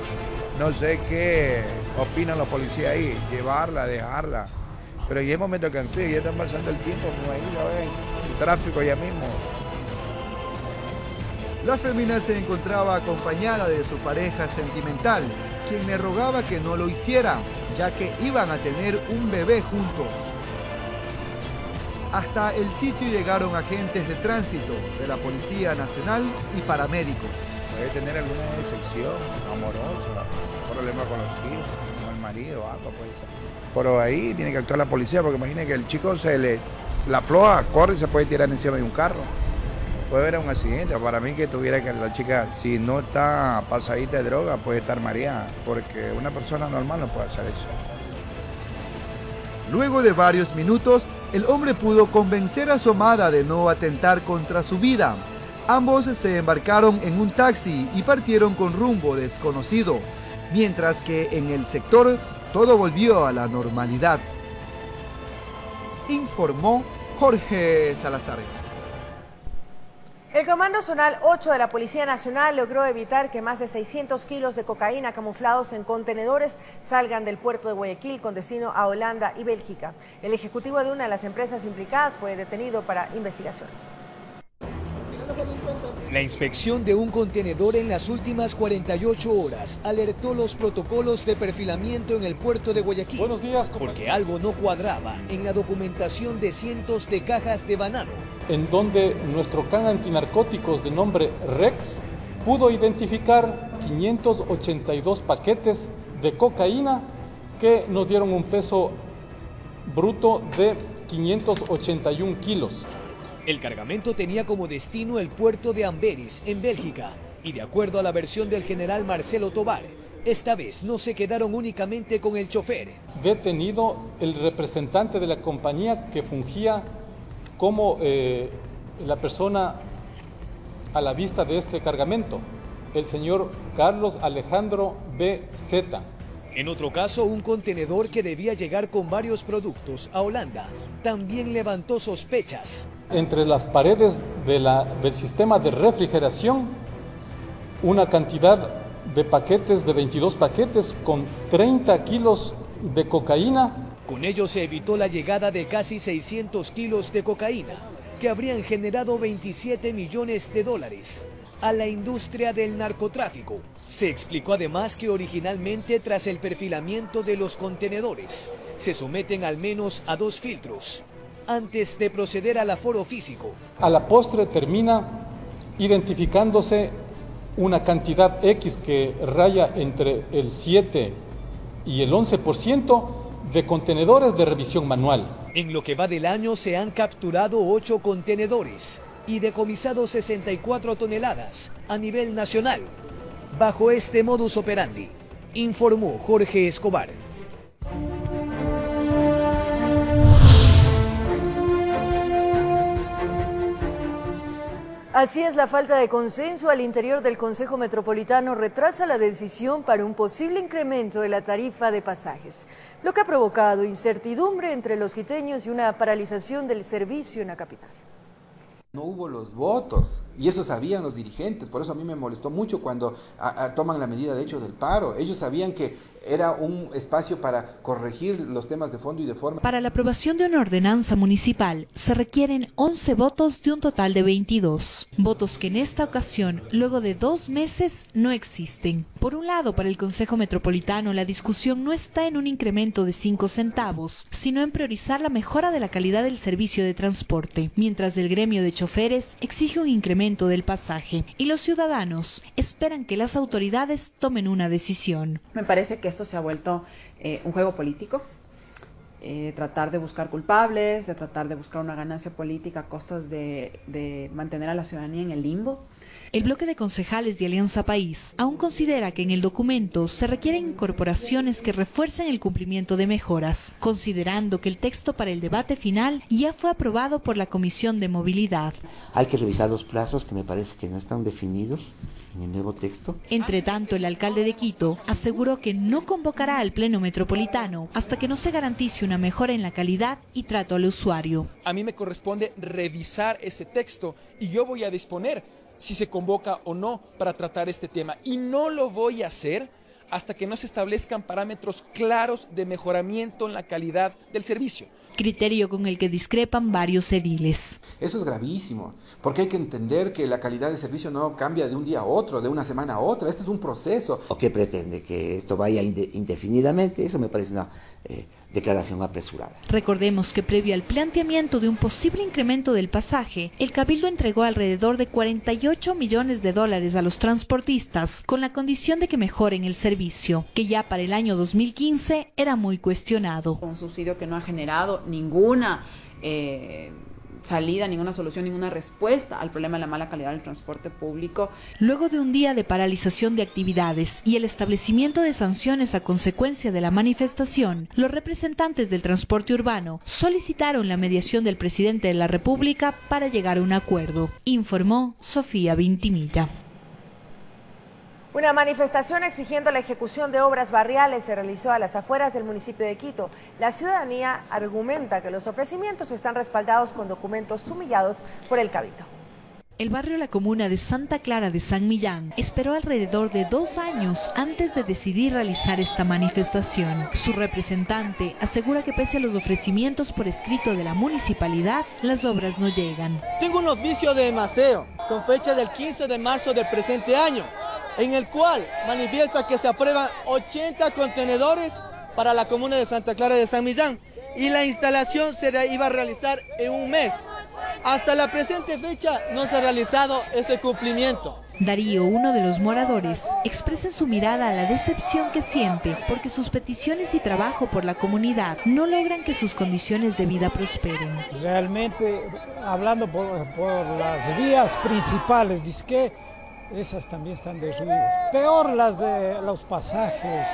Speaker 15: No sé qué opinan los policías ahí, llevarla, dejarla. Pero ya es momento que ya están pasando el tiempo, me imagino, el tráfico ya mismo.
Speaker 13: La fémina se encontraba acompañada de su pareja sentimental, quien le rogaba que no lo hiciera, ya que iban a tener un bebé juntos. Hasta el sitio llegaron agentes de tránsito de la Policía Nacional y paramédicos.
Speaker 15: Puede tener alguna decepción amorosa, problema con los hijos, con el marido, algo puede ser. Pero ahí tiene que actuar la policía, porque imagine que el chico la floja, corre y se puede tirar encima de un carro. Puede haber un accidente. Para mí que tuviera que la chica, si no está pasadita de droga, puede estar mareada, porque una persona normal no puede hacer eso.
Speaker 13: Luego de varios minutos, el hombre pudo convencer a su amada de no atentar contra su vida. Ambos se embarcaron en un taxi y partieron con rumbo desconocido, mientras que en el sector todo volvió a la normalidad. Informó Jorge Salazar.
Speaker 2: El Comando Zonal 8 de la Policía Nacional logró evitar que más de 600 kilos de cocaína camuflados en contenedores salgan del puerto de Guayaquil con destino a Holanda y Bélgica. El ejecutivo de una de las empresas implicadas fue detenido para investigaciones.
Speaker 11: La inspección de un contenedor en las últimas 48 horas alertó los protocolos de perfilamiento en el puerto de Guayaquil.
Speaker 10: Buenos días.
Speaker 11: Porque algo no cuadraba en la documentación de cientos de cajas de banano,
Speaker 10: En donde nuestro can antinarcóticos de nombre Rex pudo identificar 582 paquetes de cocaína que nos dieron un peso bruto de 581 kilos.
Speaker 11: El cargamento tenía como destino el puerto de Amberes, en Bélgica, y de acuerdo a la versión del general Marcelo Tobar, esta vez no se quedaron únicamente con el chofer.
Speaker 10: Detenido el representante de la compañía que fungía como la persona a la vista de este cargamento, el señor Carlos Alejandro B.Z.
Speaker 11: En otro caso, un contenedor que debía llegar con varios productos a Holanda también levantó sospechas.
Speaker 10: Entre las paredes del sistema de refrigeración, una cantidad de paquetes, de 22 paquetes con 30 kilos de cocaína.
Speaker 11: Con ello se evitó la llegada de casi 600 kilos de cocaína, que habrían generado 27 millones de dólares a la industria del narcotráfico. Se explicó además que originalmente, tras el perfilamiento de los contenedores, se someten al menos a 2 filtros antes de proceder al aforo físico.
Speaker 10: A la postre termina identificándose una cantidad X que raya entre el 7 y el 11% de contenedores de revisión manual.
Speaker 11: En lo que va del año se han capturado 8 contenedores y decomisado 64 toneladas a nivel nacional. Bajo este modus operandi, informó Jorge Escobar.
Speaker 3: Así es, la falta de consenso al interior del Consejo Metropolitano retrasa la decisión para un posible incremento de la tarifa de pasajes, lo que ha provocado incertidumbre entre los quiteños y una paralización del servicio en la capital.
Speaker 16: No hubo los votos, y eso sabían los dirigentes, por eso a mí me molestó mucho cuando toman la medida de hecho del paro. Ellos sabían que era un espacio para corregir los temas de fondo y de forma.
Speaker 17: Para la aprobación de una ordenanza municipal se requieren 11 votos de un total de 22, votos que en esta ocasión, luego de 2 meses, no existen. Por un lado, para el Consejo Metropolitano la discusión no está en un incremento de 5 centavos, sino en priorizar la mejora de la calidad del servicio de transporte, mientras el gremio de choferes exige un incremento del pasaje y los ciudadanos esperan que las autoridades tomen una decisión.
Speaker 18: Me parece que esto se ha vuelto un juego político, tratar de buscar culpables, de tratar de buscar una ganancia política a costas de mantener a la ciudadanía en el limbo.
Speaker 17: El bloque de concejales de Alianza País aún considera que en el documento se requieren incorporaciones que refuercen el cumplimiento de mejoras, considerando que el texto para el debate final ya fue aprobado por la Comisión de Movilidad.
Speaker 19: Hay que revisar los plazos que me parece que no están definidos en el nuevo texto.
Speaker 17: Entre tanto, el alcalde de Quito aseguró que no convocará al Pleno Metropolitano hasta que no se garantice una mejora en la calidad y trato al usuario.
Speaker 11: A mí me corresponde revisar ese texto y yo voy a disponer si se convoca o no para tratar este tema. Y no lo voy a hacer hasta que no se establezcan parámetros claros de mejoramiento en la calidad del servicio.
Speaker 17: Criterio con el que discrepan varios ediles.
Speaker 16: Eso es gravísimo, porque hay que entender que la calidad del servicio no cambia de un día a otro, de una semana a otra. Este es un proceso.
Speaker 19: ¿O qué pretende? ¿Que esto vaya indefinidamente? Eso me parece declaración apresurada.
Speaker 17: Recordemos que previo al planteamiento de un posible incremento del pasaje, el Cabildo entregó alrededor de 48 millones de dólares a los transportistas con la condición de que mejoren el servicio, que ya para el año 2015 era muy cuestionado.
Speaker 18: Un subsidio que no ha generado ninguna salida, ninguna solución, ninguna respuesta al problema de la mala calidad del transporte público.
Speaker 17: Luego de un día de paralización de actividades y el establecimiento de sanciones a consecuencia de la manifestación, los representantes del transporte urbano solicitaron la mediación del presidente de la República para llegar a un acuerdo, informó Sofía Vintimilla.
Speaker 2: Una manifestación exigiendo la ejecución de obras barriales se realizó a las afueras del municipio de Quito. La ciudadanía argumenta que los ofrecimientos están respaldados con documentos sumillados por el Cabildo.
Speaker 17: El barrio La Comuna de Santa Clara de San Millán esperó alrededor de 2 años antes de decidir realizar esta manifestación. Su representante asegura que pese a los ofrecimientos por escrito de la municipalidad, las obras no llegan.
Speaker 1: Tengo un oficio de maceo con fecha del 15 de marzo del presente año, en el cual manifiesta que se aprueban 80 contenedores para la comuna de Santa Clara de San Millán y la instalación se iba a realizar en un mes. Hasta la presente fecha no se ha realizado este cumplimiento.
Speaker 17: Darío, uno de los moradores, expresa en su mirada la decepción que siente porque sus peticiones y trabajo por la comunidad no logran que sus condiciones de vida prosperen.
Speaker 5: Realmente, hablando por las vías principales, disque esas también están destruidas. Peor las de los pasajes,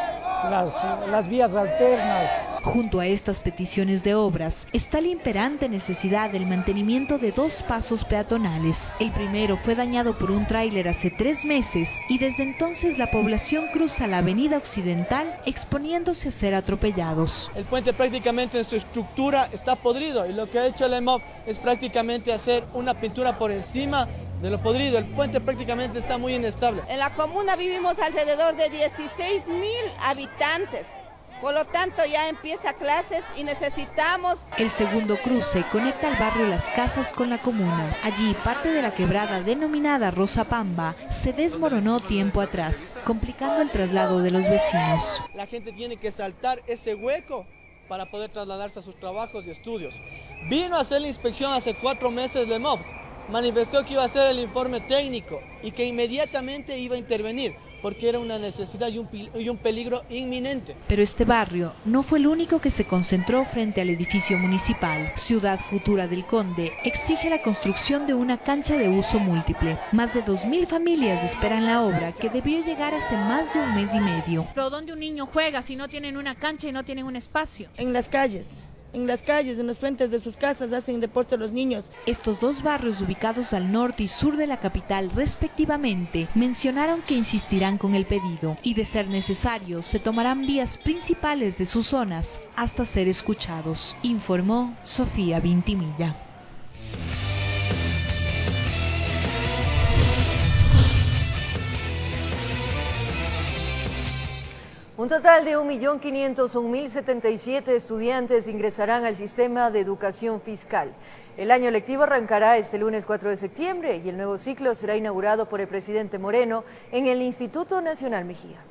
Speaker 5: las vías alternas.
Speaker 17: Junto a estas peticiones de obras está la imperante necesidad del mantenimiento de 2 pasos peatonales. El primero fue dañado por un tráiler hace 3 meses y desde entonces la población cruza la avenida Occidental exponiéndose a ser atropellados.
Speaker 1: El puente prácticamente en su estructura está podrido y lo que ha hecho el EMOP es prácticamente hacer una pintura por encima de lo podrido. El puente prácticamente está muy inestable.
Speaker 6: En la comuna vivimos alrededor de 16.000 habitantes. Por lo tanto, ya empieza clases y necesitamos...
Speaker 17: El segundo cruce conecta el barrio Las Casas con la comuna. Allí, parte de la quebrada denominada Rosa Pamba se desmoronó tiempo atrás, complicando el traslado de los vecinos.
Speaker 1: La gente tiene que saltar ese hueco para poder trasladarse a sus trabajos y estudios. Vino a hacer la inspección hace 4 meses de MOPS. Manifestó que iba a hacer el informe técnico y que inmediatamente iba a intervenir, porque era una necesidad y un peligro inminente.
Speaker 17: Pero este barrio no fue el único que se concentró frente al edificio municipal. Ciudad Futura del Conde exige la construcción de una cancha de uso múltiple. Más de 2.000 familias esperan la obra, que debió llegar hace más de 1 mes y medio.
Speaker 8: ¿Pero dónde un niño juega si no tienen una cancha y no tienen un espacio?
Speaker 6: En las calles, en los frentes de sus casas hacen deporte los niños.
Speaker 17: Estos 2 barrios ubicados al norte y sur de la capital respectivamente mencionaron que insistirán con el pedido y de ser necesario se tomarán vías principales de sus zonas hasta ser escuchados, informó Sofía Vintimilla.
Speaker 3: Un total de 1.501.077 estudiantes ingresarán al sistema de educación fiscal. El año lectivo arrancará este lunes 4 de septiembre y el nuevo ciclo será inaugurado por el presidente Moreno en el Instituto Nacional Mejía.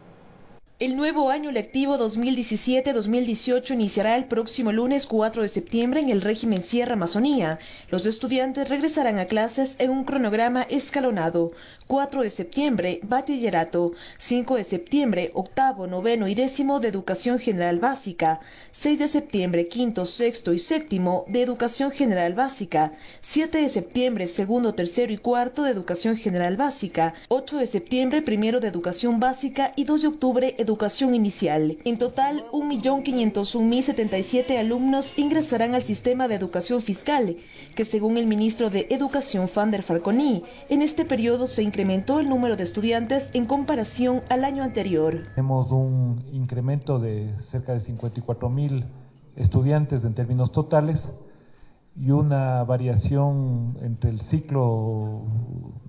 Speaker 20: El nuevo año lectivo 2017-2018 iniciará el próximo lunes 4 de septiembre en el régimen Sierra Amazonía. Los estudiantes regresarán a clases en un cronograma escalonado. 4 de septiembre, bachillerato. 5 de septiembre, octavo, noveno y décimo de educación general básica. 6 de septiembre, quinto, sexto y séptimo de educación general básica. 7 de septiembre, segundo, tercero y cuarto de educación general básica. 8 de septiembre, primero de educación básica y 2 de octubre, educación inicial. En total, 1.501.077 alumnos ingresarán al sistema de educación fiscal, que según el ministro de Educación, Fander Falconi, en este periodo se incrementó el número de estudiantes en comparación al año anterior.
Speaker 22: Tenemos un incremento de cerca de 54.000 estudiantes en términos totales y una variación entre el ciclo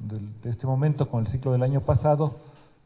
Speaker 22: de este momento con el ciclo del año pasado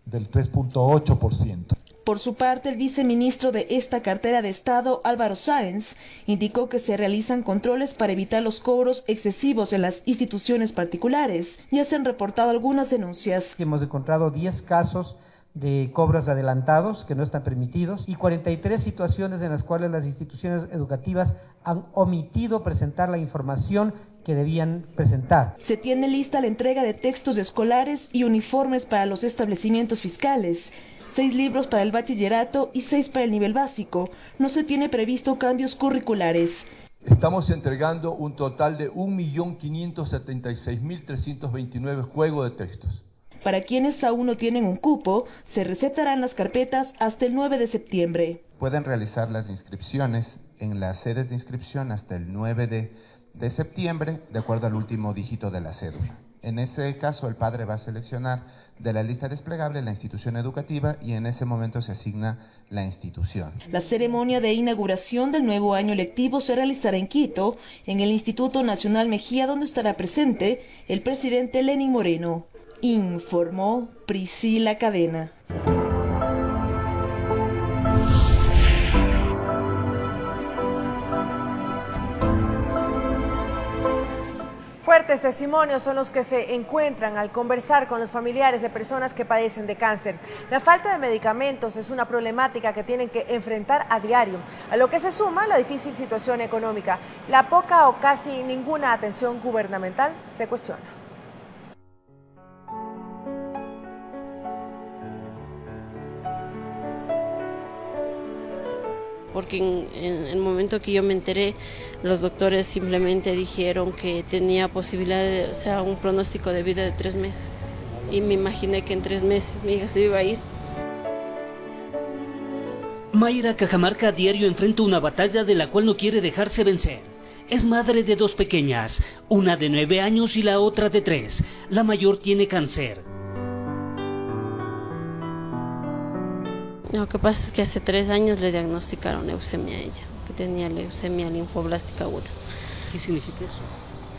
Speaker 22: del 3.8%.
Speaker 20: Por su parte, el viceministro de esta cartera de Estado, Álvaro Sáenz, indicó que se realizan controles para evitar los cobros excesivos en las instituciones particulares. Ya se han reportado algunas denuncias.
Speaker 22: Hemos encontrado 10 casos
Speaker 4: de cobros adelantados que no están permitidos y 43 situaciones en las cuales las instituciones educativas han omitido presentar la información que debían presentar.
Speaker 20: Se tiene lista la entrega de textos escolares y uniformes para los establecimientos fiscales, 6 libros para el bachillerato y 6 para el nivel básico. No se tiene previsto cambios curriculares.
Speaker 12: Estamos entregando un total de 1.576.329 juegos de textos.
Speaker 20: Para quienes aún no tienen un cupo, se recetarán las carpetas hasta el 9 de septiembre.
Speaker 21: Pueden realizar las inscripciones en las sedes de inscripción hasta el 9 de septiembre, de acuerdo al último dígito de la cédula. En ese caso, el padre va a seleccionar de la lista desplegable la institución educativa y en ese momento se asigna la institución.
Speaker 20: La ceremonia de inauguración del nuevo año lectivo se realizará en Quito, en el Instituto Nacional Mejía, donde estará presente el presidente Lenín Moreno. Informó Priscila Cadena.
Speaker 2: Fuertes testimonios son los que se encuentran al conversar con los familiares de personas que padecen de cáncer. La falta de medicamentos es una problemática que tienen que enfrentar a diario, a lo que se suma la difícil situación económica. La poca o casi ninguna atención gubernamental se cuestiona.
Speaker 23: Porque en el momento que yo me enteré, los doctores simplemente dijeron que tenía posibilidad de, o sea, un pronóstico de vida de 3 meses. Y me imaginé que en 3 meses mi hija se iba a ir.
Speaker 24: Mayra Cajamarca a diario enfrenta una batalla de la cual no quiere dejarse vencer. Es madre de 2 pequeñas, una de 9 años y la otra de 3. La mayor tiene cáncer.
Speaker 23: Lo que pasa es que hace 3 años le diagnosticaron leucemia a ella, que tenía leucemia linfoblástica aguda.
Speaker 24: ¿Qué significa eso?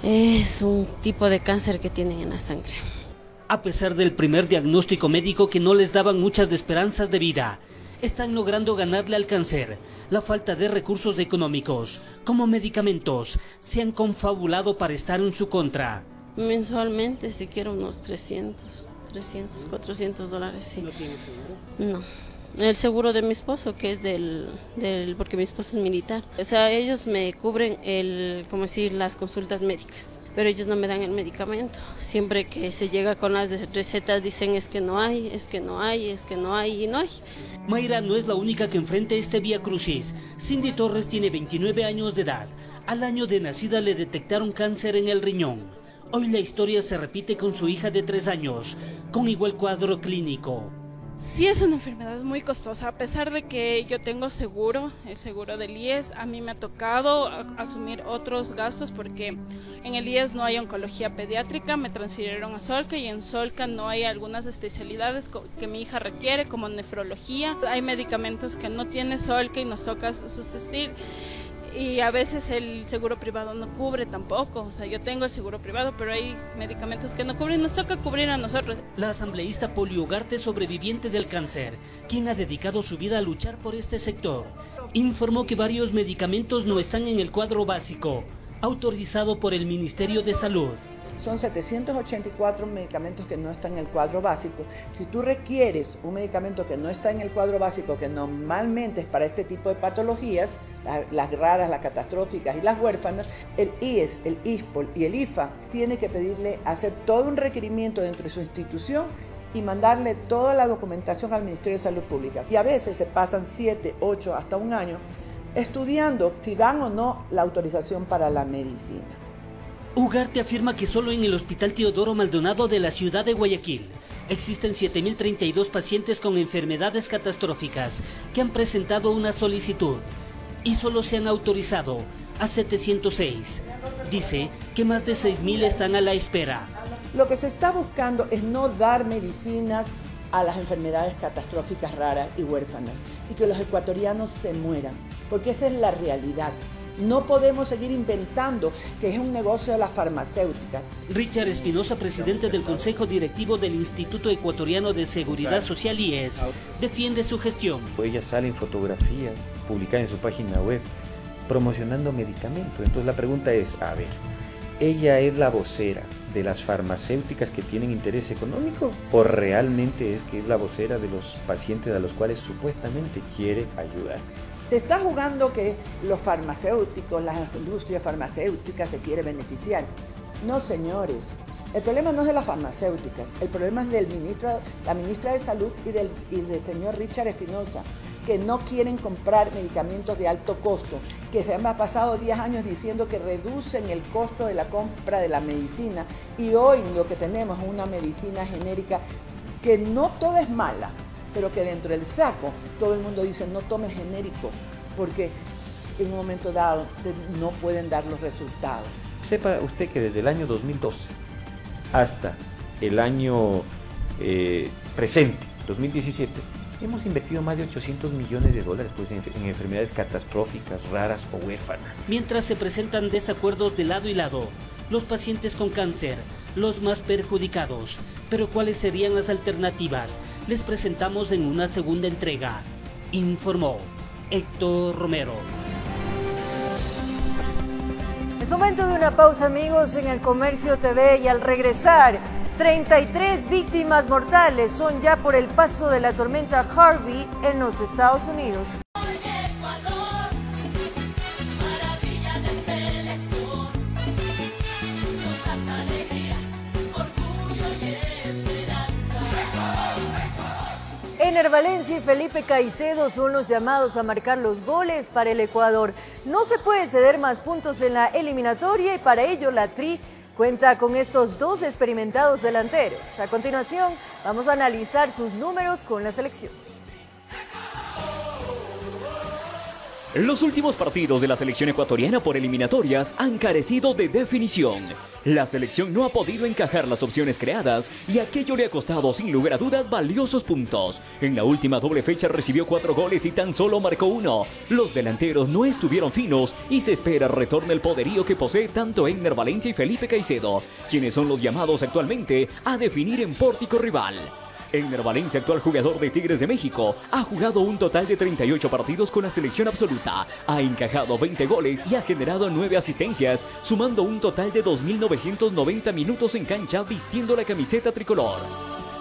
Speaker 23: Es un tipo de cáncer que tienen en la sangre.
Speaker 24: A pesar del primer diagnóstico médico que no les daban muchas esperanzas de vida, están logrando ganarle al cáncer. La falta de recursos económicos, como medicamentos, se han confabulado para estar en su contra.
Speaker 23: Mensualmente se quiere unos 300, 400 $, sí.
Speaker 24: ¿No tiene seguro?
Speaker 23: No. El seguro de mi esposo, que es porque mi esposo es militar. O sea, ellos me cubren las consultas médicas, pero ellos no me dan el medicamento. Siempre que se llega con las recetas dicen es que no hay, es que no hay, es que no hay y no hay.
Speaker 24: Mayra no es la única que enfrenta este vía crucis. Cindy Torres tiene 29 años de edad. Al año de nacida le detectaron cáncer en el riñón. Hoy la historia se repite con su hija de 3 años, con igual cuadro clínico.
Speaker 26: Sí, es una enfermedad muy costosa, a pesar de que yo tengo seguro, el seguro del IES, a mí me ha tocado asumir otros gastos porque en el IES no hay oncología pediátrica, me transfirieron a Solca y en Solca no hay algunas especialidades que mi hija requiere, como nefrología. Hay medicamentos que no tiene Solca y nos toca subsistir. Y a veces el seguro privado no cubre tampoco, o sea, yo tengo el seguro privado, pero hay medicamentos que no cubren, nos toca cubrir a nosotros.
Speaker 24: La asambleísta Poli Ugarte, sobreviviente del cáncer, quien ha dedicado su vida a luchar por este sector, informó que varios medicamentos no están en el cuadro básico, autorizado por el Ministerio de Salud.
Speaker 27: Son 784 medicamentos que no están en el cuadro básico. Si tú requieres un medicamento que no está en el cuadro básico, que normalmente es para este tipo de patologías, las raras, las catastróficas y las huérfanas, el IES, el ISPOL y el IFA tiene que pedirle hacer todo un requerimiento dentro de su institución y mandarle toda la documentación al Ministerio de Salud Pública. Y a veces se pasan 7, 8, hasta un año estudiando si dan o no la autorización para la medicina.
Speaker 24: Ugarte afirma que solo en el Hospital Teodoro Maldonado de la ciudad de Guayaquil existen 7.032 pacientes con enfermedades catastróficas que han presentado una solicitud y solo se han autorizado a 706. Dice que más de 6.000 están a la espera.
Speaker 27: Lo que se está buscando es no dar medicinas a las enfermedades catastróficas raras y huérfanas y que los ecuatorianos se mueran, porque esa es la realidad. No podemos seguir inventando que es un negocio de las farmacéuticas.
Speaker 24: Richard Espinosa, presidente del Consejo Directivo del Instituto Ecuatoriano de Seguridad Social IES, defiende su gestión.
Speaker 28: Ella sale en fotografías publicadas en su página web promocionando medicamentos. Entonces la pregunta es, a ver, ella es la vocera de las farmacéuticas que tienen interés económico o realmente es que es la vocera de los pacientes a los cuales supuestamente quiere ayudar?
Speaker 27: Se está jugando que los farmacéuticos, la industria farmacéutica se quiere beneficiar. No, señores. El problema no es de las farmacéuticas, el problema es la ministra de Salud y del señor Richard Espinosa, que no quieren comprar medicamentos de alto costo, que se han pasado 10 años diciendo que reducen el costo de la compra de la medicina y hoy lo que tenemos es una medicina genérica que no toda es mala, pero que dentro del saco todo el mundo dice no tome genérico porque en un momento dado no pueden dar los resultados.
Speaker 28: Sepa usted que desde el año 2012 hasta el año presente, 2017, hemos invertido más de 800 millones de dólares pues, en enfermedades catastróficas, raras o huérfanas.
Speaker 24: Mientras se presentan desacuerdos de lado y lado, los pacientes con cáncer, los más perjudicados. Pero ¿cuáles serían las alternativas? Les presentamos en una segunda entrega. Informó Héctor Romero.
Speaker 3: Es momento de una pausa, amigos, en el Comercio TV, y al regresar, 33 víctimas mortales son ya por el paso de la tormenta Harvey en los Estados Unidos. Ener Valencia y Felipe Caicedo son los llamados a marcar los goles para el Ecuador. No se puede ceder más puntos en la eliminatoria y para ello la Tri cuenta con estos dos experimentados delanteros. A continuación, vamos a analizar sus números con la selección.
Speaker 7: Los últimos partidos de la selección ecuatoriana por eliminatorias han carecido de definición. La selección no ha podido encajar las opciones creadas y aquello le ha costado sin lugar a dudas valiosos puntos. En la última doble fecha recibió 4 goles y tan solo marcó 1. Los delanteros no estuvieron finos y se espera retorne el poderío que posee tanto Ener Valencia y Felipe Caicedo, quienes son los llamados actualmente a definir en pórtico rival. Ener Valencia, actual jugador de Tigres de México, ha jugado un total de 38 partidos con la selección absoluta, ha encajado 20 goles y ha generado 9 asistencias, sumando un total de 2.990 minutos en cancha vistiendo la camiseta tricolor.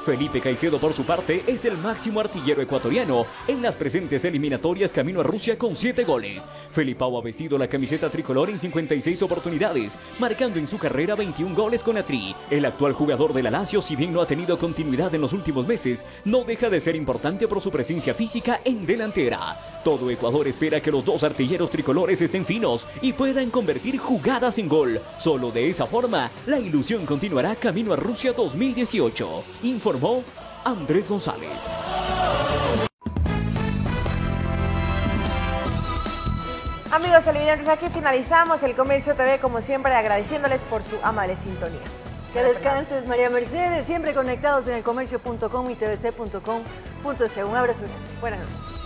Speaker 7: Felipe Caicedo, por su parte, es el máximo artillero ecuatoriano en las presentes eliminatorias camino a Rusia con 7 goles. Felipao ha vestido la camiseta tricolor en 56 oportunidades, marcando en su carrera 21 goles con la Tri. El actual jugador de la Lazio, si bien no ha tenido continuidad en los últimos meses, no deja de ser importante por su presencia física en delantera. Todo Ecuador espera que los dos artilleros tricolores estén finos y puedan convertir jugadas en gol. Solo de esa forma, la ilusión continuará camino a Rusia 2018. Informó Andrés González.
Speaker 2: Amigos televidentes, aquí finalizamos el Comercio TV, como siempre, agradeciéndoles por su amable sintonía.
Speaker 3: Que descanses, María Mercedes, siempre conectados en elcomercio.com y tvc.com.es. Un abrazo.
Speaker 2: Buenas noches.